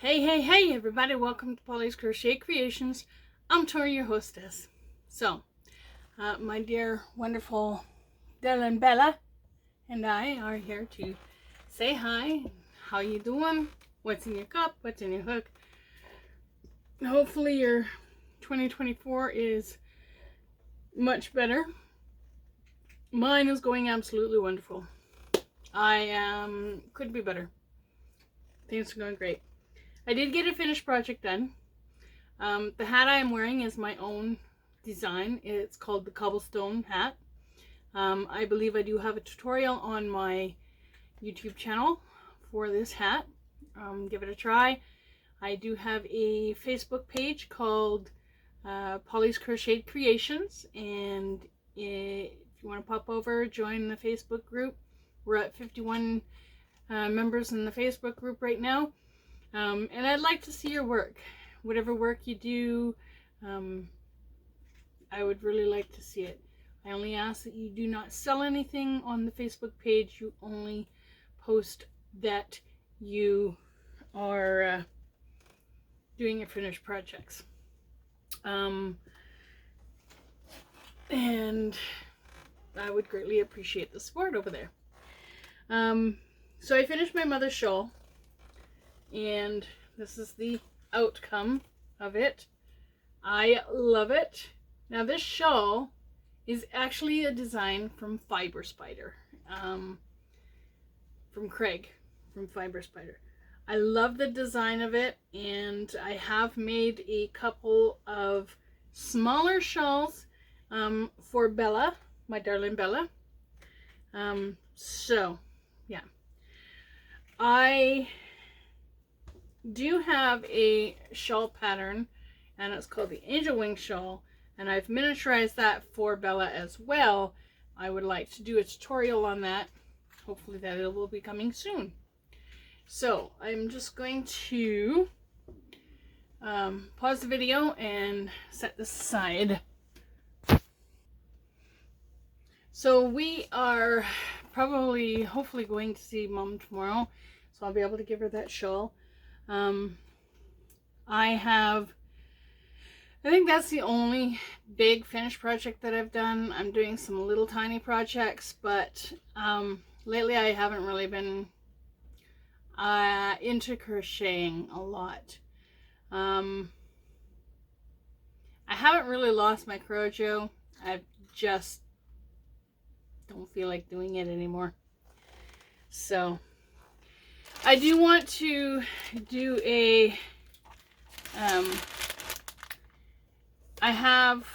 Hey everybody, welcome to Polly's Crochet Creations. I'm Tori, your hostess. So, my dear wonderful Dylan Bella and I are here to say hi. How you doing? What's in your cup? What's in your hook? Hopefully your 2024 is much better. Mine is going absolutely wonderful. I could be better. Things are going great. I did get a finished project done. The hat I am wearing is my own design. It's called the Cobblestone hat. I believe I do have a tutorial on my YouTube channel for this hat. Give it a try. I do have a Facebook page called Polly's Crochet Creations, and if you want to pop over, join the Facebook group. We're at 51 members in the Facebook group right now. And I'd like to see your work. Whatever work you do, I would really like to see it. I only ask that you do not sell anything on the Facebook page. You only post that you are doing your finished projects. And I would greatly appreciate the support over there. So I finished my mother's shawl. And this is the outcome of it. I love it. Now this shawl is actually a design from Fiber Spider, from Craig from Fiber Spider. I love the design of it, and I have made a couple of smaller shawls for Bella, my darling Bella. So yeah, I do have a shawl pattern, and it's called the Angel Wing Shawl, and I've miniaturized that for Bella as well. I would like to do a tutorial on that. Hopefully that it will be coming soon. So I'm just going to pause the video and set this aside. So we are probably, hopefully, going to see Mom tomorrow, so I'll be able to give her that shawl. I think that's the only big finished project that I've done. I'm doing some little tiny projects, but lately I haven't really been into crocheting a lot. I haven't really lost my crojo. I just don't feel like doing it anymore. So I do want to do a, I have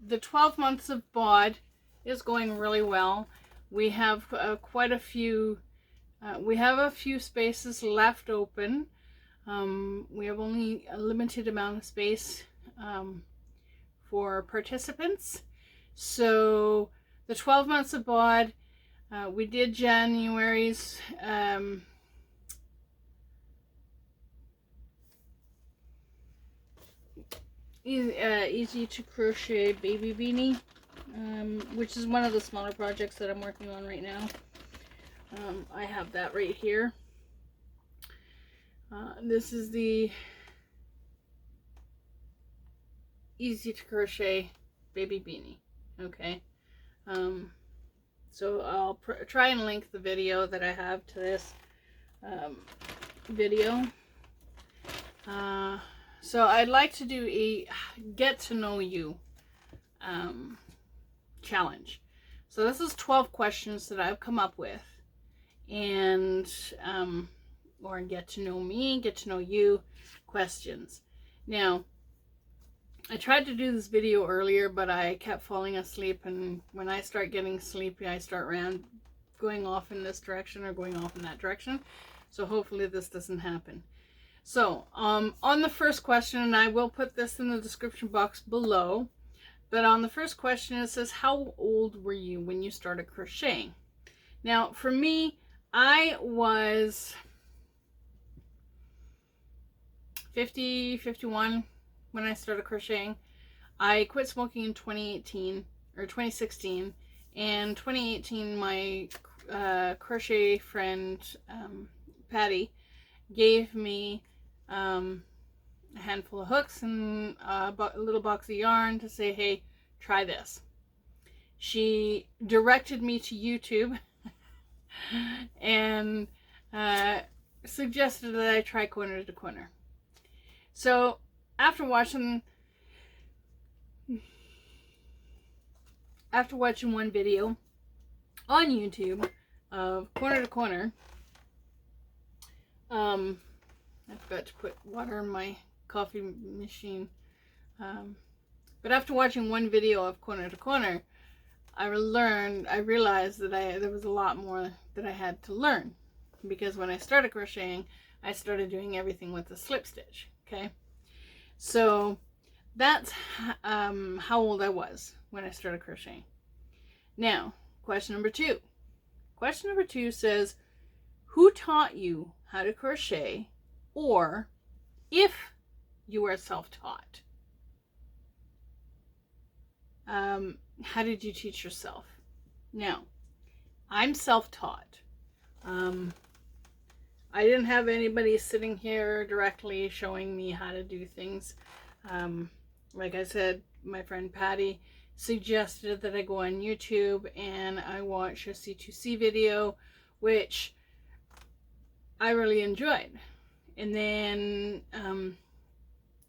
the 12 months of bod is going really well. We have quite a few, we have a few spaces left open. We have only a limited amount of space for participants. So the 12 months of bod, we did January's, easy to crochet baby beanie, which is one of the smaller projects that I'm working on right now. I have that right here. This is the easy to crochet baby beanie. Okay. So I'll try and link the video that I have to this video. So I'd like to do a get to know you challenge. So this is 12 questions that I've come up with, and or get to know me, get to know you questions. Now, I tried to do this video earlier, but I kept falling asleep, and when I start getting sleepy, I start going off in this direction or going off in that direction. So hopefully this doesn't happen. So, on the first question, and I will put this in the description box below, but on the first question it says, how old were you when you started crocheting? Now, for me, I was 51 when I started crocheting. I quit smoking in 2018, or 2016, and 2018 my crochet friend, Patty, gave me a handful of hooks and a little box of yarn to say, hey, try this. She directed me to YouTube and suggested that I try corner to corner. So after watching one video on YouTube of corner to corner, I forgot to put water in my coffee machine. But after watching one video of corner to corner, I realized that there was a lot more that I had to learn, because when I started crocheting, I started doing everything with a slip stitch. Okay, so that's how old I was when I started crocheting. Now, question number two. Question number two says, who taught you how to crochet, or if you were self-taught, how did you teach yourself? Now, I'm self-taught. I didn't have anybody sitting here directly showing me how to do things. Like I said, my friend Patty suggested that I go on YouTube and I watch a C2C video, which I really enjoyed. And then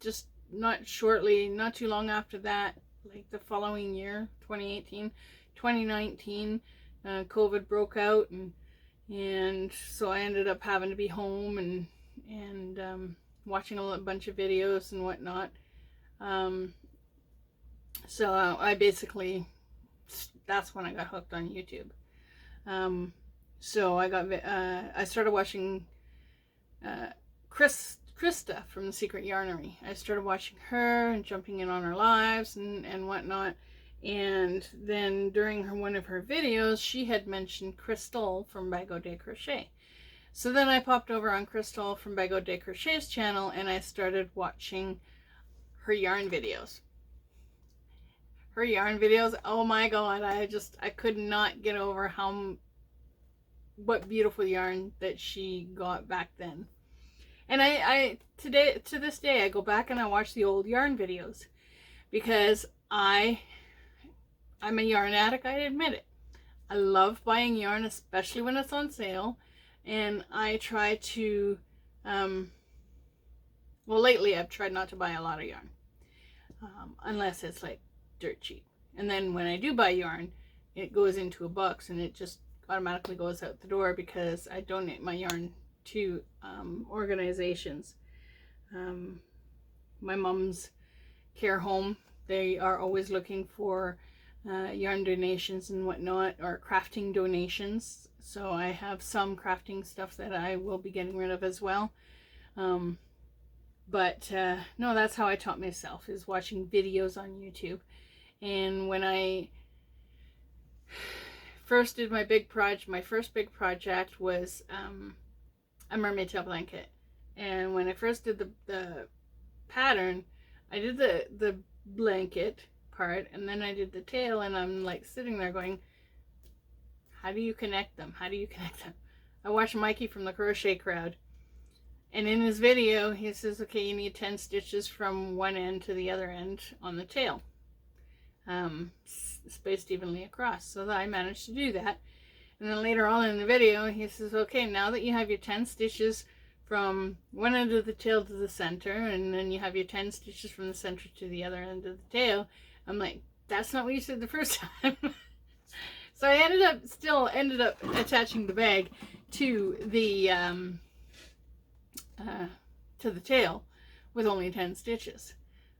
just not too long after that, like the following year, 2019, COVID broke out, and so I ended up having to be home and watching a bunch of videos and whatnot. So I basically, that's when I got hooked on YouTube. So I started watching Krista from The Secret Yarnery. I started watching her and jumping in on her lives and whatnot. And then during one of her videos, she had mentioned Crystal from Bag O Day Crochet. So then I popped over on Crystal from Bag O Day Crochet's channel and I started watching her yarn videos. Her yarn videos, oh my god, I could not get over what beautiful yarn that she got back then. And to this day, I go back and I watch the old yarn videos because I'm a yarn addict, I admit it. I love buying yarn, especially when it's on sale. And I try to, well, lately I've tried not to buy a lot of yarn. Unless it's like dirt cheap. And then when I do buy yarn, it goes into a box and it just automatically goes out the door because I donate my yarn to organizations. My mom's care home, they are always looking for yarn donations and whatnot, or crafting donations. So I have some crafting stuff that I will be getting rid of as well. But no, that's how I taught myself, is watching videos on YouTube. And when I first did my first big project was a mermaid tail blanket. And when I first did the pattern, I did the blanket part and then I did the tail, and I'm like sitting there going, how do you connect them? How do you connect them? I watched Mikey from the Crochet Crowd, and in his video he says, okay, you need 10 stitches from one end to the other end on the tail, spaced evenly across. So that I managed to do that. And then later on in the video he says, okay, now that you have your 10 stitches from one end of the tail to the center, and then you have your 10 stitches from the center to the other end of the tail. I'm like, that's not what you said the first time. So I ended up attaching the bag to the tail with only 10 stitches.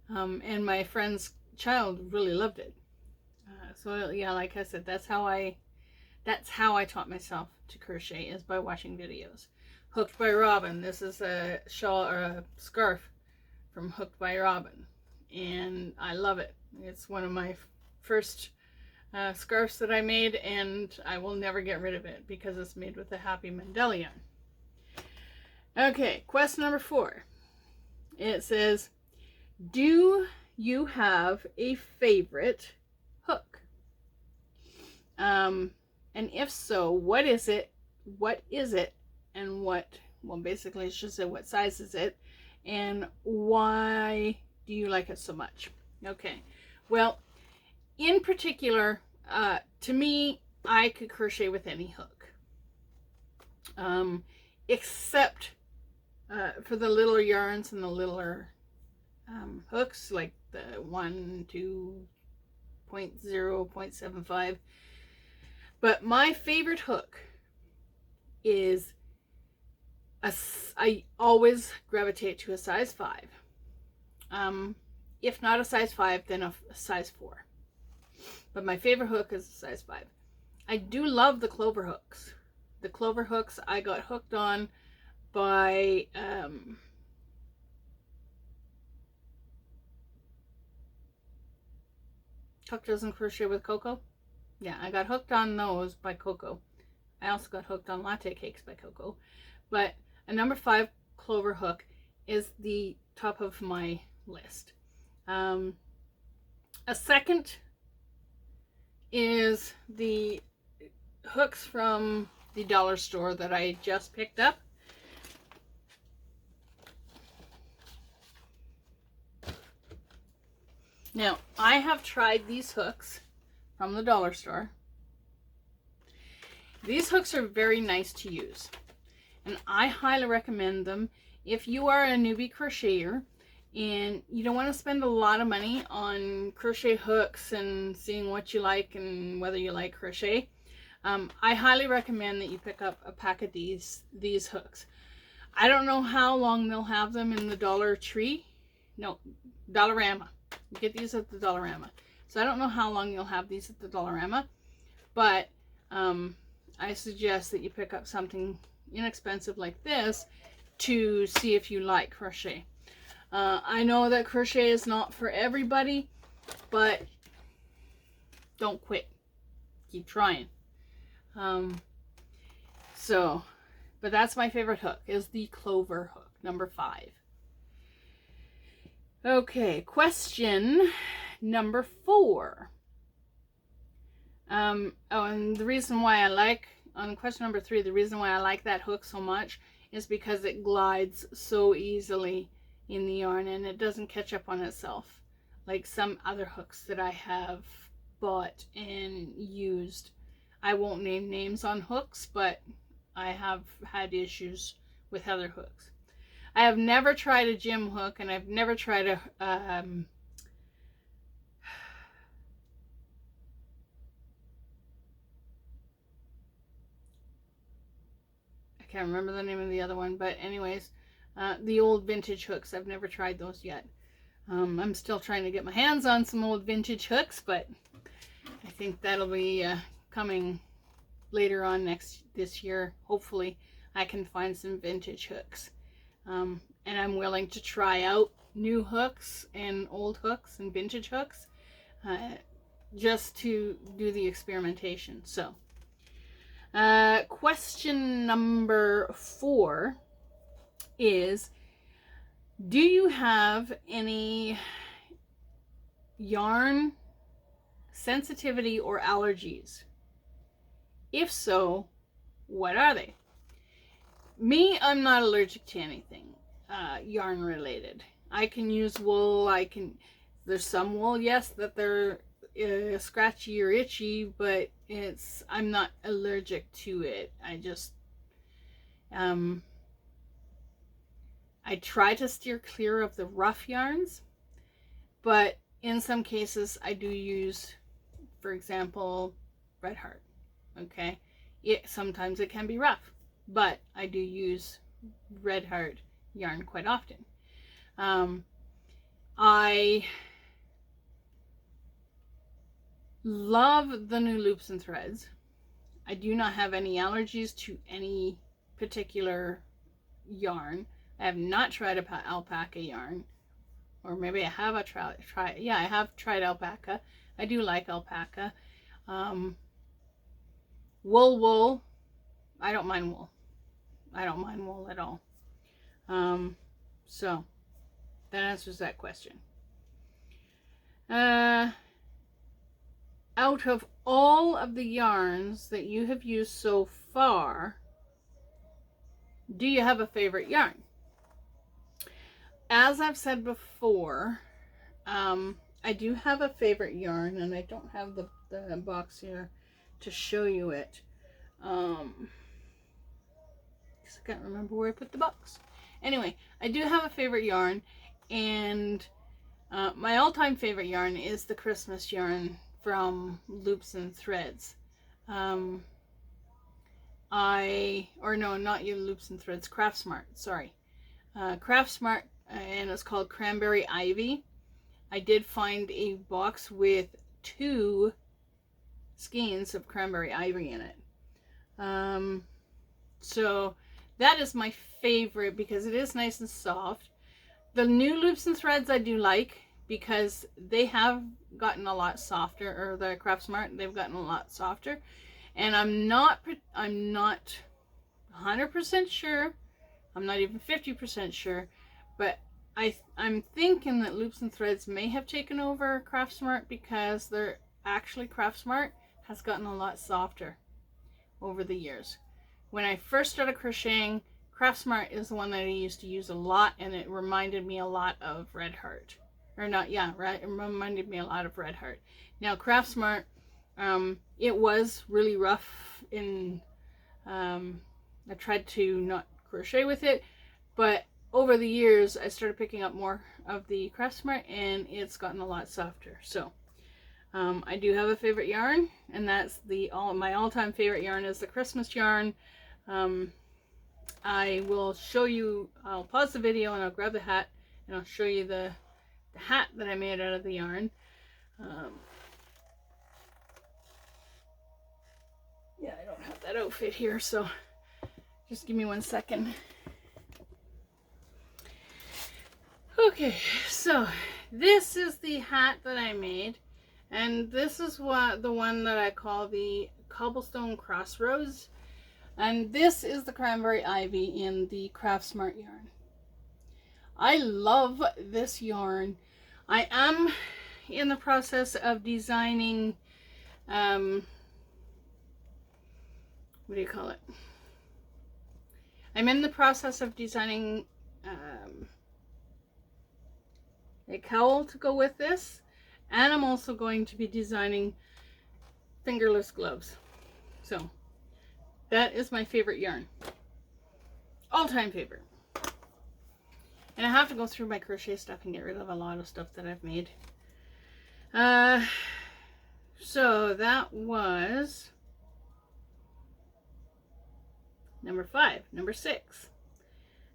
And my friend's child really loved it. So yeah, like I said, that's how I taught myself to crochet, is by watching videos. Hooked by Robin. This is a shawl or a scarf from Hooked by Robin, and I love it. It's one of my first scarves that I made, and I will never get rid of it because it's made with the Happy Mandela yarn. Okay, question number 4. It says, do you have a favorite hook? And if so, what is it? And well, basically it's just what size is it, and why do you like it so much? Okay, well, in particular, to me, I could crochet with any hook, except for the littler yarns and the littler hooks, like the 1, 2, 0.0, 0.75. But my favorite hook is I always gravitate to a size 5. If not a size 5, then a size 4. But my favorite hook is a size 5. I do love the clover hooks. The clover hooks I got hooked on by Cook Doesn't Crochet with Coco. Yeah, I got hooked on those by Coco. I also got hooked on latte cakes by Coco. But a number 5 clover hook is the top of my list. A second is the hooks from the dollar store that I just picked up. Now, I have tried these hooks from the dollar store. These hooks are very nice to use, and I highly recommend them if you are a newbie crocheter and you don't want to spend a lot of money on crochet hooks and seeing what you like and whether you like crochet. I highly recommend that you pick up a pack of these hooks. I don't know how long they'll have them in the Dollar Tree. No, Dollarama. You get these at the Dollarama. So I don't know how long you'll have these at the Dollarama, but I suggest that you pick up something inexpensive like this to see if you like crochet. I know that crochet is not for everybody, but don't quit. Keep trying. But that's my favorite hook, is the clover hook, number 5. Okay, question number 4. And the reason why I like, on question number 3, the reason why I like that hook so much is because it glides so easily in the yarn and it doesn't catch up on itself like some other hooks that I have bought and used. I won't name names on hooks, but I have had issues with other hooks. I have never tried a gym hook, and I've never tried a I can't remember the name of the other one, but anyways, the old vintage hooks. I've never tried those yet. I'm still trying to get my hands on some old vintage hooks, but I think that'll be coming later on this year. Hopefully I can find some vintage hooks. And I'm willing to try out new hooks and old hooks and vintage hooks just to do the experimentation. So question number 4 is, do you have any yarn sensitivity or allergies? If so, what are they? Me, I'm not allergic to anything yarn related. I can use wool. There's some wool, yes, that they're scratchy or itchy, but I'm not allergic to it. I just I try to steer clear of the rough yarns, but in some cases I do use, for example, Red Heart. Okay, sometimes it can be rough, but I do use Red Heart yarn quite often. I love the new loops and threads. I do not have any allergies to any particular yarn. I have not tried alpaca yarn, or maybe I have I have tried alpaca. I do like alpaca. Wool. I don't mind wool. I don't mind wool at all. So that answers that question. Out of all of the yarns that you have used so far, do you have a favorite yarn? as I've said before, I do have a favorite yarn, and I don't have the box here to show you it. I can't remember where I put the box. Anyway, I do have a favorite yarn, and my all-time favorite yarn is the Christmas yarn from Loops and Threads. Or no, not you, Loops and Threads, Craft Smart, sorry. Craft Smart, and it's called Cranberry Ivy. I did find a box with 2 skeins of Cranberry Ivy in it. So that is my favorite because it is nice and soft. The new Loops and Threads I do like because they have gotten a lot softer, or the Craft Smart, they've gotten a lot softer. And I'm not 100% sure, I'm not even 50% sure, but I'm thinking that Loops and Threads may have taken over Craft Smart because they're actually, Craft Smart has gotten a lot softer over the years. When I first started crocheting, Craft Smart is the one that I used to use a lot, and it reminded me a lot of Red Heart. Or not, yeah, right, it reminded me a lot of Red Heart. Now, Craft Smart, it was really rough in, I tried to not crochet with it, but over the years I started picking up more of the Craft Smart, and it's gotten a lot softer. So I do have a favorite yarn, and that's my all-time favorite yarn is the Christmas yarn. I will show you, I'll pause the video and I'll grab the hat and I'll show you the hat that I made out of the yarn. Yeah, I don't have that outfit here, so just give me 1 second. Okay, so this is the hat that I made, and this is the one that I call the Cobblestone Crossroads, and this is the Cranberry Ivy in the Craft Smart yarn. I love this yarn. I am in the process of designing, what do you call it? I'm in the process of designing a cowl to go with this, and I'm also going to be designing fingerless gloves. So that is my favorite yarn, all-time favorite. And I have to go through my crochet stuff and get rid of a lot of stuff that I've made. So that was number 5. Number 6.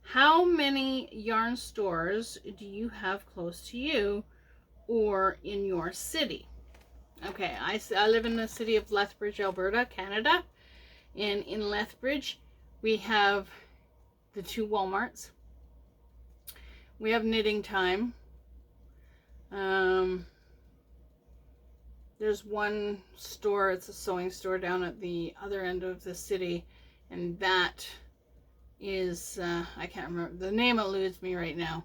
How many yarn stores do you have close to you or in your city? Okay, I live in the city of Lethbridge, Alberta, Canada. And in Lethbridge, we have the 2 Walmarts. We have Knitting Time. There's one store, it's a sewing store down at the other end of the city, and that is, I can't remember, the name eludes me right now.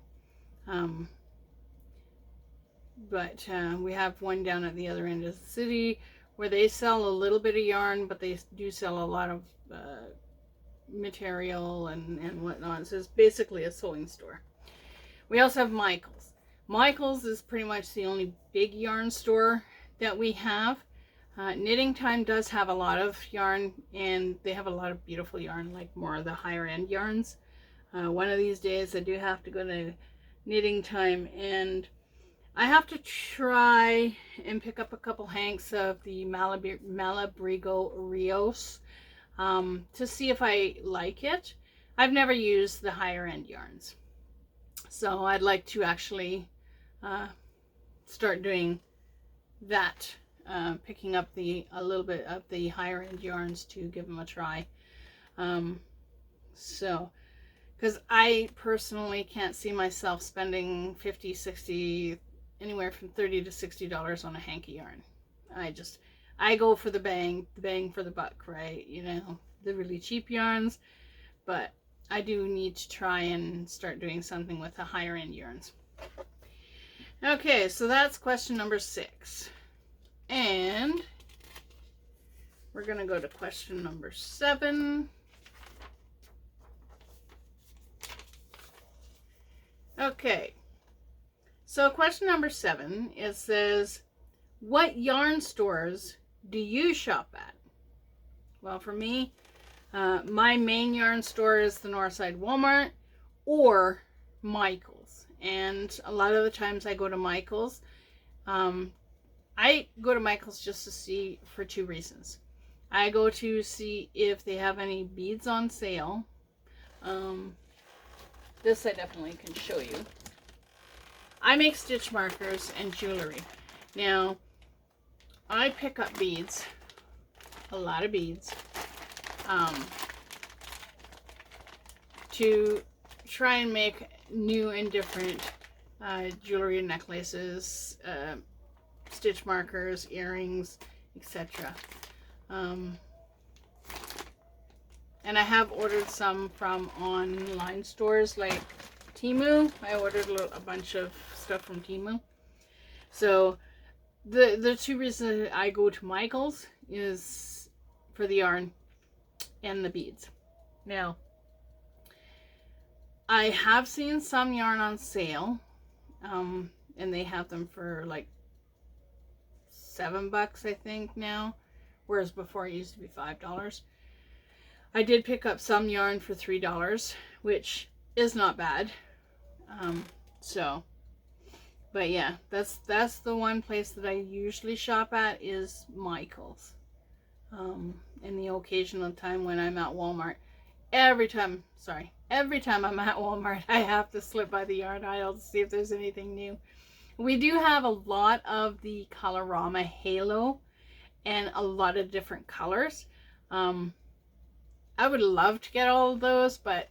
But we have one down at the other end of the city where they sell a little bit of yarn, but they do sell a lot of material and whatnot. So it's basically a sewing store. We also have Michael's. Michael's is pretty much the only big yarn store that we have. Knitting Time does have a lot of yarn, and they have a lot of beautiful yarn, like more of the higher end yarns. One of these days I do have to go to Knitting Time, and I have to try and pick up a couple hanks of the Malabrigo Rios to see if I like it. I've never used the higher end yarns, so I'd like to actually start doing that, picking up a little bit of the higher end yarns to give them a try. So, because I personally can't see myself spending $50, $60, anywhere from $30 to $60 on a hanky yarn. I go for the bang for the buck, right? You know, the really cheap yarns, but I do need to try and start doing something with the higher end yarns. Okay, so that's question number 6. And we're going to go to question number 7. Okay, so question number 7, it says, what yarn stores do you shop at? Well, for me, my main yarn store is the Northside Walmart or Michael's. And a lot of the times I go to Michael's. I go to Michael's just to see for 2 reasons. I go to see if they have any beads on sale. This I definitely can show you. I make stitch markers and jewelry. Now, I pick up beads, a lot of beads, to try and make new and different jewelry and necklaces, stitch markers, earrings, etc. And I have ordered some from online stores like Temu. I ordered a bunch of stuff from Temu. So the 2 reasons I go to Michael's is for the yarn and the beads. Now, I have seen some yarn on sale, and they have them for like $7, I think, now, whereas before it used to be $5. I did pick up some yarn for $3, which is not bad. But yeah, that's the one place that I usually shop at is Michael's. And the occasional time when I'm at Walmart. Every time I'm at Walmart, I have to slip by the yarn aisle to see if there's anything new. We do have a lot of the Colorama Halo and a lot of different colors. I would love to get all of those, but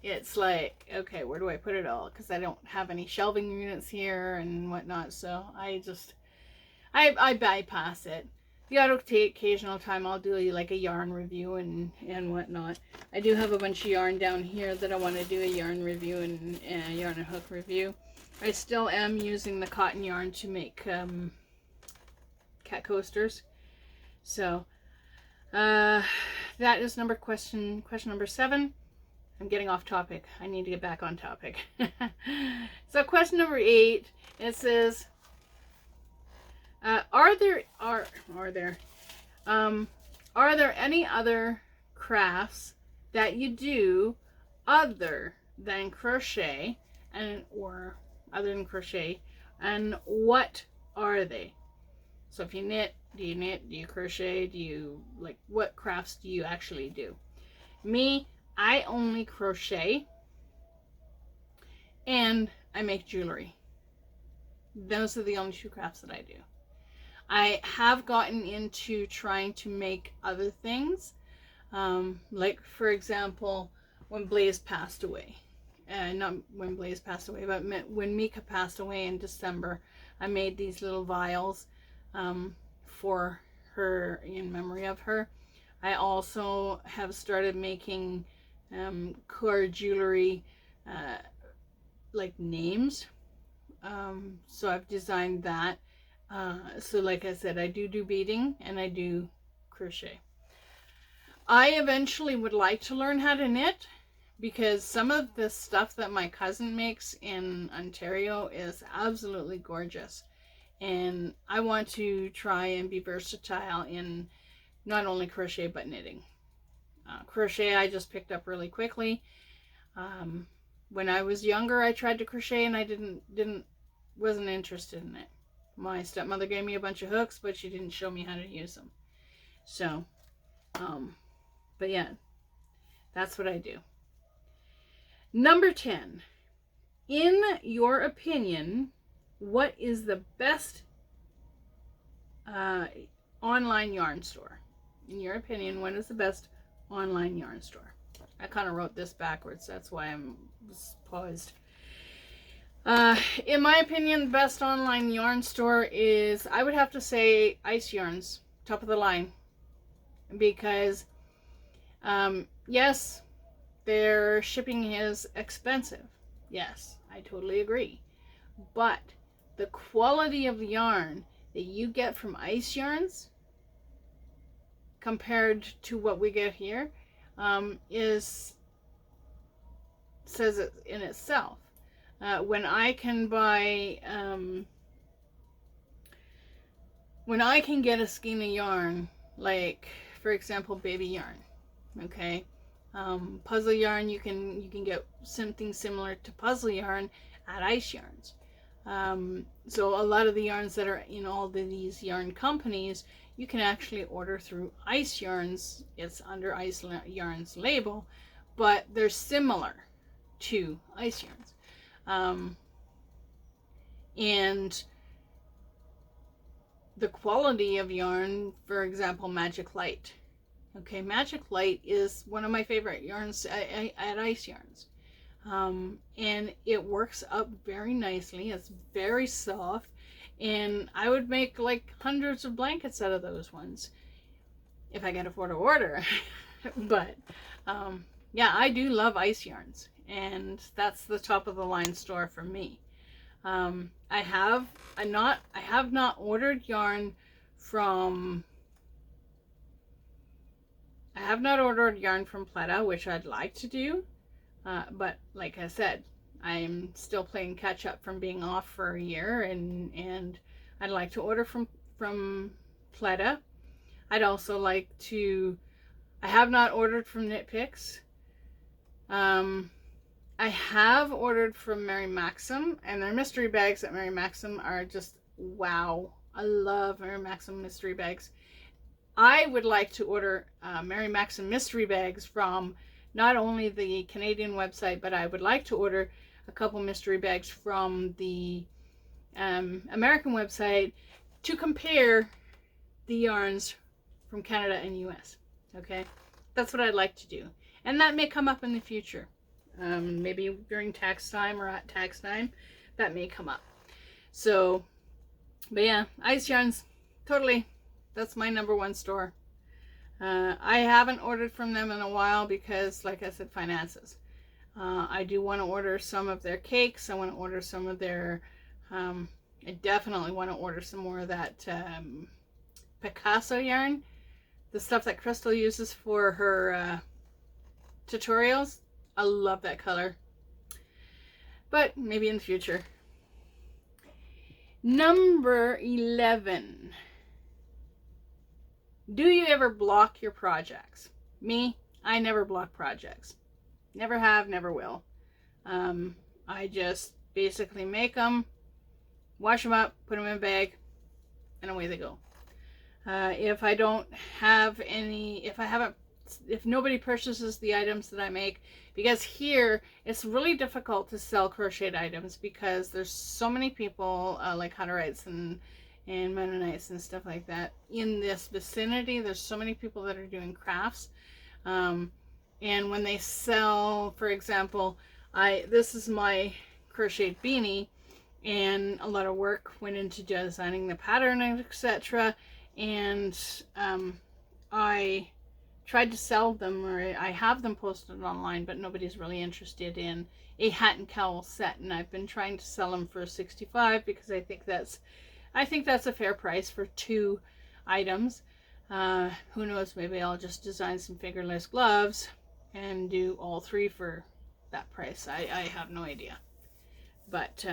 it's like, okay, where do I put it all? Because I don't have any shelving units here and whatnot, so I bypass it. The occasional time I'll do like a yarn review and whatnot. I do have a bunch of yarn down here that I want to do a yarn review and a yarn and hook review. I still am using the cotton yarn to make cat coasters. So that is question number 7. I'm getting off topic. I need to get back on topic. So question number 8, it says, are there any other crafts that you do other than crochet and what are they? So if you knit, do you crochet, what crafts do you actually do? Me, I only crochet and I make jewelry. Those are the only 2 crafts that I do. I have gotten into trying to make other things, like for example, when Blaze passed away. Not when Blaze passed away, but when Mika passed away in December, I made these little vials for her, in memory of her. I also have started making core jewelry, like names. So I've designed that. So like I said, I do beading and I do crochet. I eventually would like to learn how to knit, because some of the stuff that my cousin makes in Ontario is absolutely gorgeous. And I want to try and be versatile in not only crochet but knitting. Crochet I just picked up really quickly. When I was younger, I tried to crochet and I wasn't interested in it. My stepmother gave me a bunch of hooks, but she didn't show me how to use them. So, but yeah, that's what I do. Number 10. In your opinion, what is the best online yarn store? In your opinion, what is the best online yarn store? I kind of wrote this backwards, that's why I'm paused. In my opinion, the best online yarn store is, I would have to say, Ice Yarns, top of the line. Because, yes, their shipping is expensive. Yes, I totally agree. But the quality of yarn that you get from Ice Yarns compared to what we get here says it in itself. when I can buy, when I can get a skein of yarn, like for example, baby yarn, okay, puzzle yarn, you can get something similar to puzzle yarn at Ice Yarns. So a lot of the yarns that are in all of these yarn companies, you can actually order through Ice Yarns. It's under Ice Yarns label, but they're similar to Ice Yarns. And the quality of yarn, for example, Magic Light. Okay, Magic Light is one of my favorite yarns at Ice Yarns. And it works up very nicely. It's very soft, and I would make like hundreds of blankets out of those ones if I could afford to order. But yeah, I do love Ice Yarns, and that's the top of the line store for me. I have not ordered yarn from Pleta, which I'd like to do. But like I said, I'm still playing catch up from being off for a year, and I'd like to order from Pleta. I'd also like to, I have not ordered from Knit Picks. I have ordered from Mary Maxim, and their mystery bags at Mary Maxim are just wow. I love Mary Maxim mystery bags. I would like to order Mary Maxim mystery bags from not only the Canadian website, but I would like to order a couple mystery bags from the American website to compare the yarns from Canada and US. Okay, that's what I'd like to do, and that may come up in the future. Maybe during tax time or at tax time, that may come up. So, but yeah, Ice Yarns, totally, that's my #1 store. I haven't ordered from them in a while because, like I said, finances. I do want to order some of their cakes. I want to order some of their, I definitely want to order some more of that Picasso yarn. The stuff that Crystal uses for her tutorials. I love that color. But maybe in the future. Number 11. Do you ever block your projects? Me, I never block projects. Never have, never will. I just basically make them, wash them up, put them in a bag, and away they go. If I don't have any, if nobody purchases the items that I make, because here it's really difficult to sell crocheted items because there's so many people like Hutterites and Mennonites and stuff like that in this vicinity. There's so many people that are doing crafts, and when they sell, for example, this is my crocheted beanie, and a lot of work went into designing the pattern, etc. And I tried to sell them, or I have them posted online, but nobody's really interested in a hat and cowl set, and I've been trying to sell them for $65 because I think that's a fair price for 2 items. Who knows, maybe I'll just design some fingerless gloves and do all 3 for that price. I have no idea. But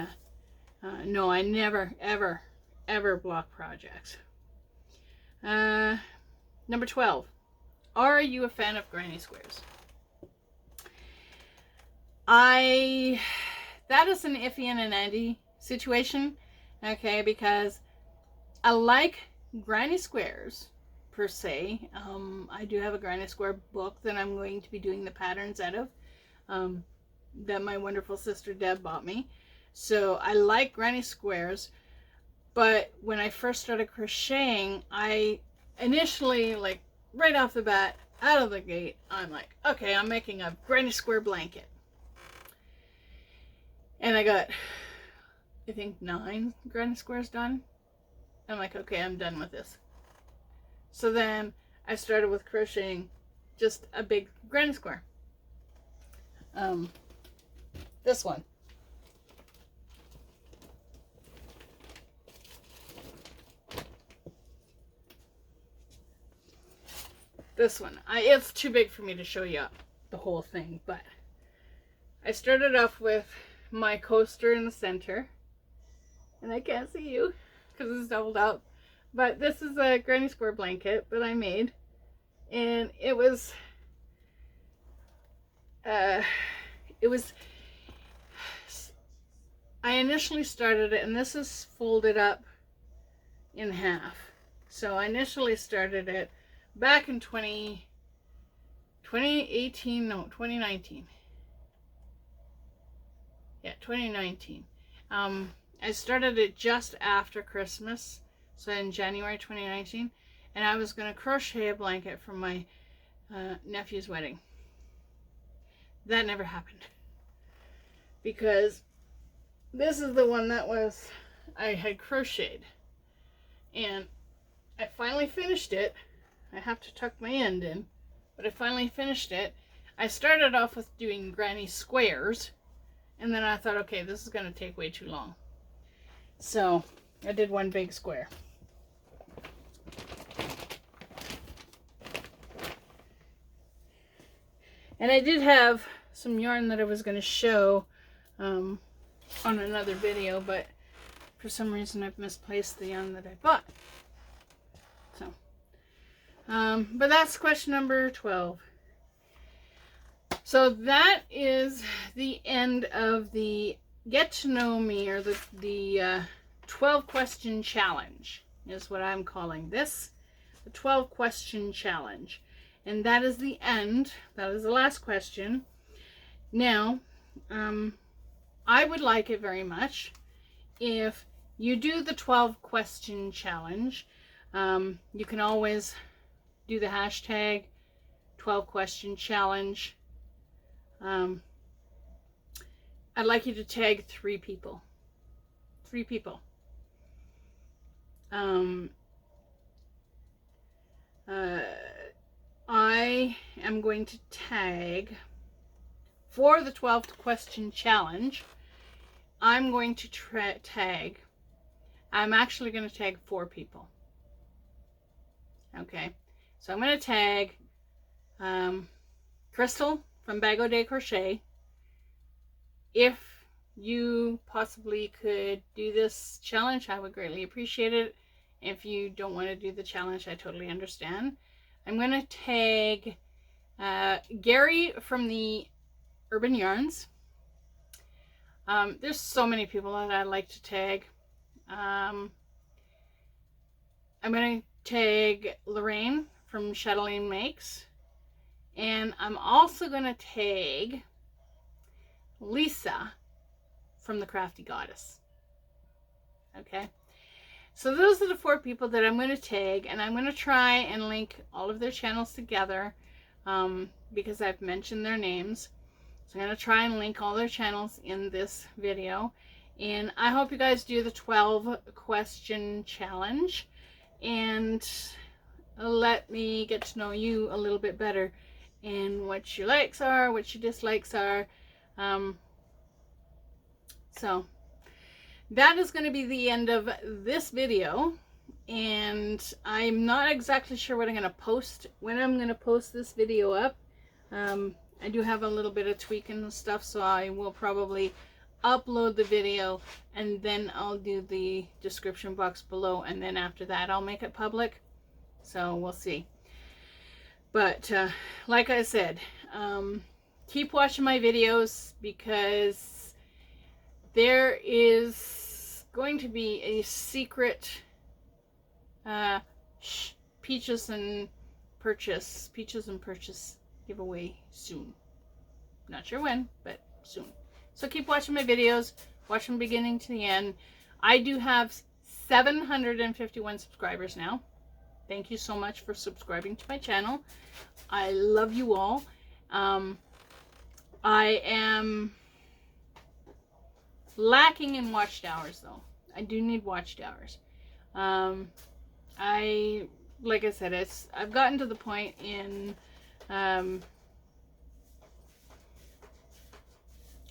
no, I never ever block projects. Number 12. Are you a fan of granny squares? That is an iffy and an Andy situation, okay, because I like granny squares per se. I do have a granny square book that I'm going to be doing the patterns out of, that my wonderful sister Deb bought me. So I like granny squares, but when I first started crocheting, I initially, like, right off the bat, out of the gate, I'm like, okay, I'm making a granny square blanket. And I got, I think, 9 granny squares done. I'm like, okay, I'm done with this. So then I started with crocheting just a big granny square. This one. This one, it's too big for me to show you the whole thing, but I started off with my coaster in the center. And I can't see you because it's doubled up. But this is a granny square blanket that I made. And it was I initially started it, and this is folded up in half. So I initially started it back in 2019. Yeah, 2019. I started it just after Christmas, so in January 2019, and I was going to crochet a blanket for my nephew's wedding. That never happened because this is the one that I had crocheted, and I finally finished it. I have to tuck my end in, but I finally finished it. I started off with doing granny squares, and then I thought, okay, this is going to take way too long. So I did one big square. And I did have some yarn that I was going to show on another video, but for some reason I've misplaced the yarn that I bought. So, but that's question number 12. So that is the end of the Get to Know Me, or the 12 question challenge is what I'm calling this. The 12 question challenge. And that is the end. That is the last question. Now, I would like it very much if you do the 12 question challenge. You can always do the hashtag 12 question challenge. I'd like you to tag 3 people. 3 people. I am going to tag, for the 12th question challenge, I'm going to tag, I'm actually going to tag 4 people. Okay, so I'm going to tag Crystal from Bag O Day Crochet. If you possibly could do this challenge, I would greatly appreciate it. If you don't want to do the challenge, I totally understand. I'm going to tag Gary from the Urban Yarns. There's so many people that I'd like to tag. I'm going to tag Lorrain from Chatelaine Makes. And I'm also going to tag Lisa from the Crafty Goddess. Okay, so those are the 4 people that I'm going to tag, and I'm going to try and link all of their channels together because I've mentioned their names. So I'm going to try and link all their channels in this video, and I hope you guys do the 12 question challenge and let me get to know you a little bit better and what your likes are, what your dislikes are. So that is going to be the end of this video, and I'm not exactly sure what I'm going to post, when I'm going to post this video up. I do have a little bit of tweaking and stuff, so I will probably upload the video and then I'll do the description box below, and then after that I'll make it public. So we'll see. But like I said, keep watching my videos because there is going to be a secret peaches and purchase giveaway soon. Not sure when, but soon. So keep watching my videos. Watch from beginning to the end. I do have 751 subscribers now. Thank you so much for subscribing to my channel. I love you all. I am lacking in watched hours though. I do need watched hours. Like I said, I've gotten to the point in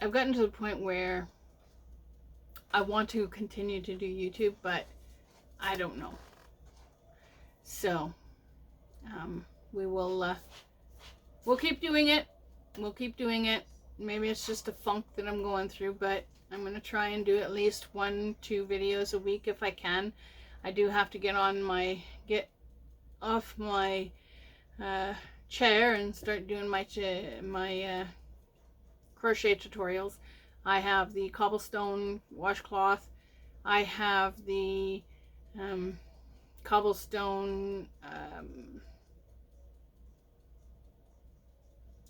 I've gotten to the point where I want to continue to do YouTube, but I don't know. So we'll keep doing it. We'll keep doing it. maybe it's just a funk that I'm going through, but I'm going to try and do at least 1-2 videos a week if I can. I do have to get off my chair and start doing my crochet tutorials. I have the cobblestone washcloth. I have the cobblestone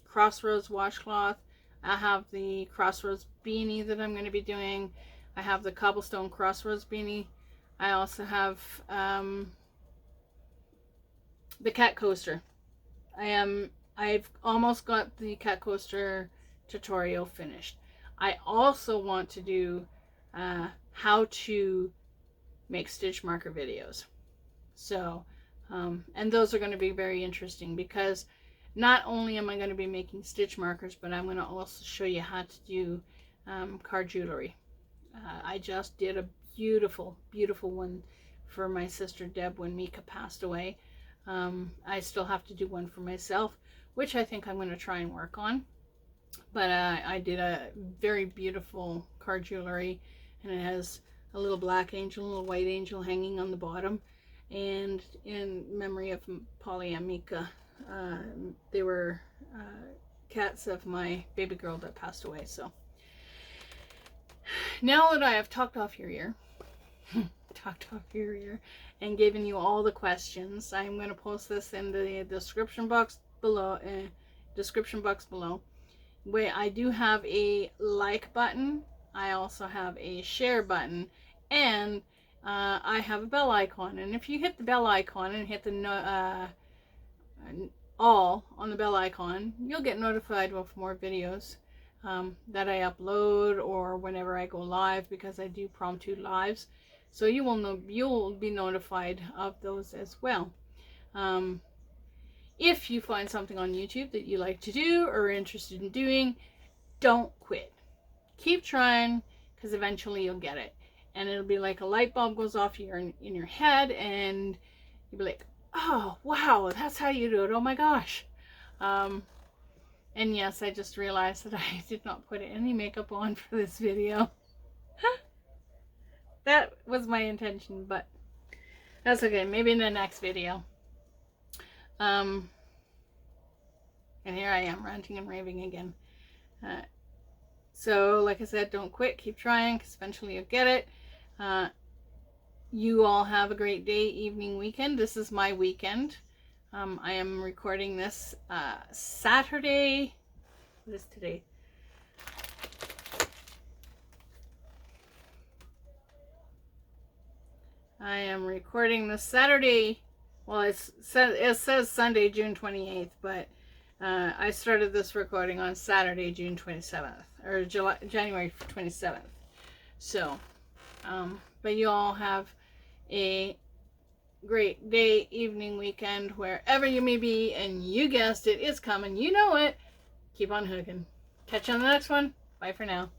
crossroads washcloth. I have the crossroads beanie that I'm going to be doing. I have the cobblestone crossroads beanie. I also have the cat coaster. I've almost got the cat coaster tutorial finished. I also want to do how to make stitch marker videos. So, and those are going to be very interesting, because not only am I going to be making stitch markers, but I'm going to also show you how to do card jewelry. I just did a beautiful, beautiful one for my sister Deb when Mika passed away. I still have to do one for myself, which I think I'm going to try and work on. But I did a very beautiful card jewelry, and it has a little black angel, a little white angel hanging on the bottom. And in memory of Polly and Mika, they were cats of my baby girl that passed away. So now that I have talked off your ear, and given you all the questions, I'm going to post this in the description box below. Where I do have a like button, I also have a share button, and I have a bell icon. And if you hit the bell icon and hit the all on the bell icon, you'll get notified of more videos that I upload, or whenever I go live, because I do promptu lives. So you'll be notified of those as well. If you find something on YouTube that you like to do or are interested in doing, don't quit. Keep trying, because eventually you'll get it. And it'll be like a light bulb goes off in your head, and you'll be like, oh, wow, that's how you do it. Oh my gosh. And yes, I just realized that I did not put any makeup on for this video. That was my intention, but that's okay. Maybe in the next video. And here I am ranting and raving again. So like I said, don't quit, keep trying, because eventually you'll get it. You all have a great day, evening, weekend. This is my weekend. I am recording this Saturday. What is today? I am recording this Saturday. Well, it says Sunday, June 28th, but I started this recording on Saturday, June 27th, or January 27th. So, but you all have a great day, evening, weekend, wherever you may be, and you guessed it, it's coming. You know it. Keep on hooking. Catch you on the next one. Bye for now.